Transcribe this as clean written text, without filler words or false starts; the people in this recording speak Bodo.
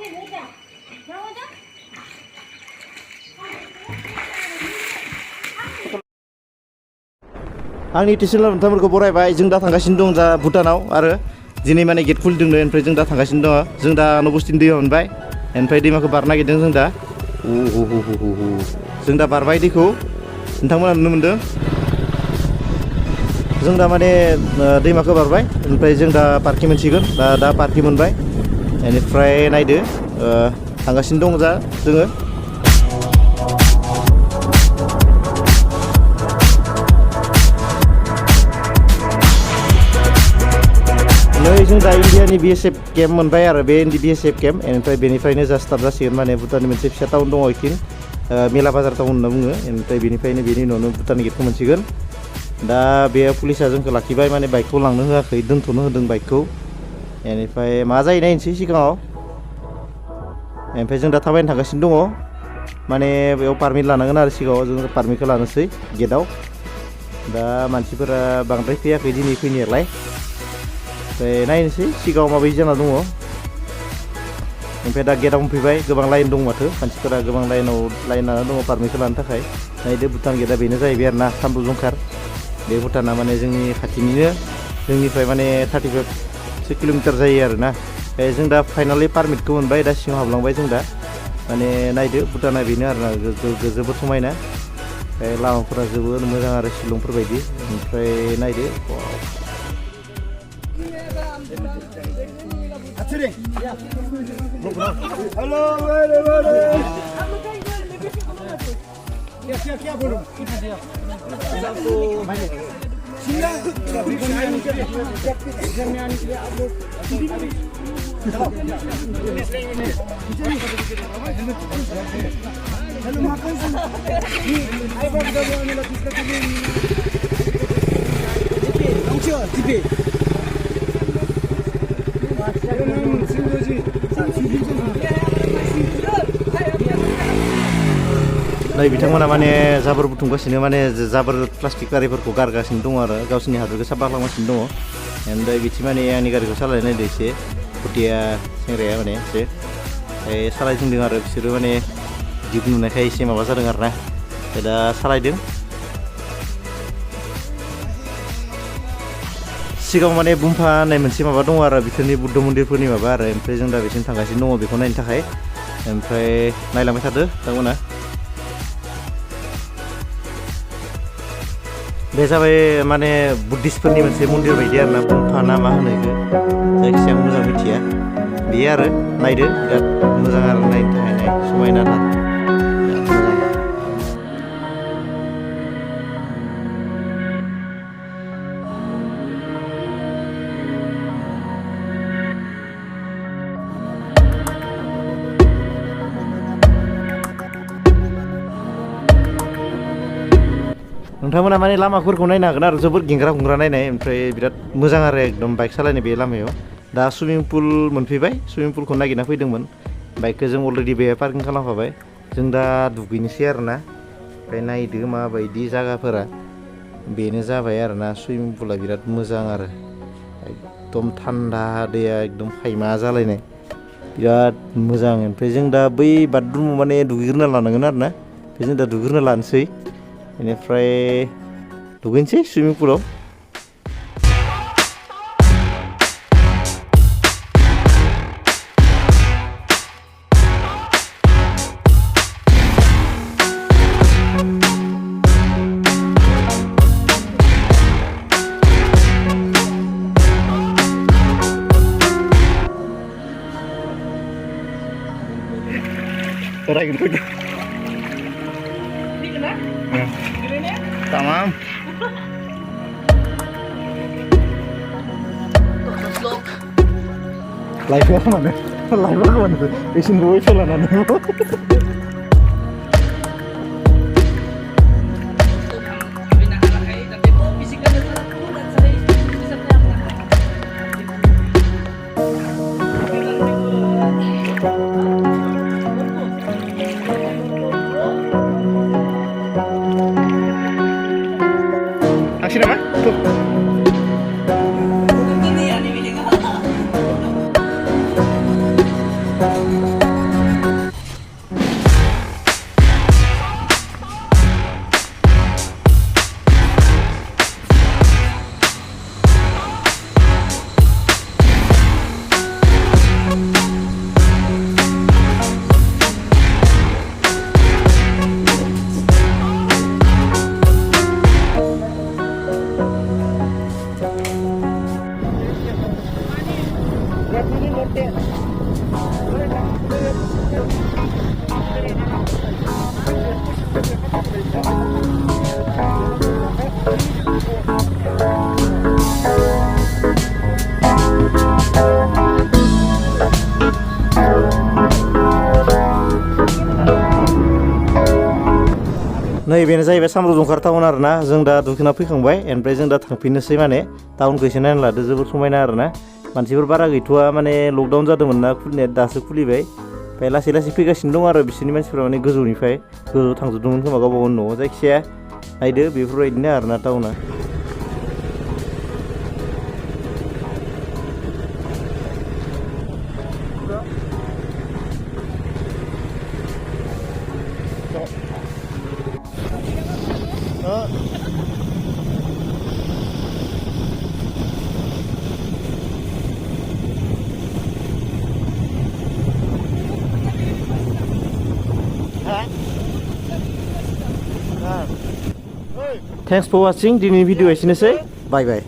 आंनि टिउसन नोंथांमोनखौ बरायबाय जों दा थांगासिनो दं दा भुटानाव आरो दिनै माने गेट खुलिदोंनो ओमफ्राय जों दा थांगासिनो दङ जों दा नबस्थिनि दैयाव मोनबाय ओमफ्राय दैमाखौ बारनो नागिरदों जों दा जों दा बारबाय दैखौ नोंथांमोना नुनो मोनदों जों दा माने दैमाखौ बारबाय ओमफ्राय जों दा पार्कि मोनसिगोन दा पार्कि मोनबाय बेनिफ्राय नायदो थांगासिनो दं दा जोङो नै जों दा इन्डियानि BSF केम्प मोनबाय आरो बे BSF केम्प बेनिफ्राय बेनिफ्रायनो जा स्टार्ट जासिगोन माने भुटाननि मोनसे फिसा टाउन दङ इथिं मेला बाजार टाउन होनना बुङो ओमफ्राय बेनिफ्रायनो बेनि उनावनो भुटाननि गेटखौ मोनसिगोन दा बे पुलिसा जोंखौ लाखिबाय माने बाइकखौ लांनो होआखै दोनथ'नो होदों बाइकखौ बेनिफ्राय मा जायो नायनोसै सिगाङाव ओमफ्राय जों दा थाबायनो थांगासिनो दङ माने बेयाव पारमिट लानांगोन आरो सिगाङाव जों पारमिटखौ लानोसै गेटआव दा मानसिफोरा बांद्राय फैयाखै दिनै फैनायालाय ओमफ्राय नायनोसै सिगाङाव माबायदि जाना दङ ओमफ्राय दा गेटआव मोनफैबाय गोबां लाइन दं माथो मानसिफोरा गोबां लाइन लानानै दङ पारमिटखौ लानो थाखाय नायदो भुटान गेटआ बेनो जाहैबाय आरो ना सामब्रु जंखार बे भुटाना माने जोंनि खाथिनिनो जोंनिफ्राय माने 35 किल'मिटार जायो आरो ना जों दा फाइनालि पारमिटखौ मोनबाय दा सिङाव हाबलांबाय जों दा माने नायदो भुटाना बेनो आरो ना जोबोद समायना लामाफोरा जोबोद मोजां आरो शिलंफोर बायदि ओमफ्राय नायदो Hello, क्या बोलो नै बिथांमोना माने जाबोर बुथुमगासिनो माने जाबोर प्लास्टिक गारिफोरखौ गारगासिनो दङ आरो गावसोरनि हादरखौ साफा खालामगासिनो दङ ओमफ्राय बिथिं माने आंनि गारिखौ सालायनो नायदो एसे खुदिया सेंग्राया माने एसे सालायथिंदों आरो बिसोरो माने दिप नुनायखाय एसे माबा जादों आरो ना दा सालायदों सिगाङाव माने बुम्फा होननाय मोनसे माबा दङ आरो बिसोरनि बुद्ध मन्दिरफोरनि माबा आरो ओमफ्राय जों दा बिसिम थांगासिनो दङ बेखौ नायनो थाखाय ओमफ्राय नायलांबाय थादो बिथांमोना बे जाबाय माने बुद्धिस्टफोरनि मोनसे मन्दिर बायदि आरो ना बुम्फा ना मा होनो बेखौ जायखिजाया मोजां मिथिया बेयो आरो नायदो बिराद मोजां आरो नायनो थाखाय समायनाथार नोंथांमोना माने लामाफोरखौ नायनो हागोन आरो जोबोद गेंग्रा गुंग्रा नायनाय ओमफ्राय बिराद मोजां आरो एकदम बाइक सालायनो बे लामायाव दा सुइमिं पुल मोनफैबाय सुइमिं पुलखौ नागिरना फैदोंमोन बाइकखौ जों अलरेडि बेहाय पार्किं खालामखाबाय जों दा दुगैनोसै आरो ना ओमफ्राय नायदो माबायदि जायगाफोरा बेनो जाबाय आरो ना सुइमिं पुला बिराद मोजां आरो एकदम थान्दा दैया एकदम खायमा जालायनाय बिराद मोजां ओमफ्राय जों दा बै बाथरुमाव माने दुगैग्रोना लानांगोन आरो ना ओमफ्राय जों दा दुगैग्रोना लानोसै बेनिफ्राय दुगैनोसै सुइमिं pulao Tamam. Live-nya kemana? Live-nya kemana? Isin gue celana dulu. Action apa? Tuh. नैबेनो जाहैबाय सामब्रु जंखार टाउन आरो ना जों दा दुखिना फैखांबाय ओमफ्राय जों दा थांफिननोसै माने टाउनखौ एसे नायना लादो जोबोद समायना आरो ना मानसिफोर बारा गैथ'वा माने लकडाउन जादोंमोन ना खुलिनाया दासो खुलिबाय ओमफ्राय लासै लासै फैगासिनो दं आरो बिसोरनि मानसिफ्रा माने गोजौनिफ्राय गोजौआव थांजोबदोंमोन खोमा गावबा गावनि न'आव जायखिजाया नायदो बेफोरबायदिनो आरो ना टाउना Thanks for watching. दिनैनि भिडिअ एसेनोसै बाय बाय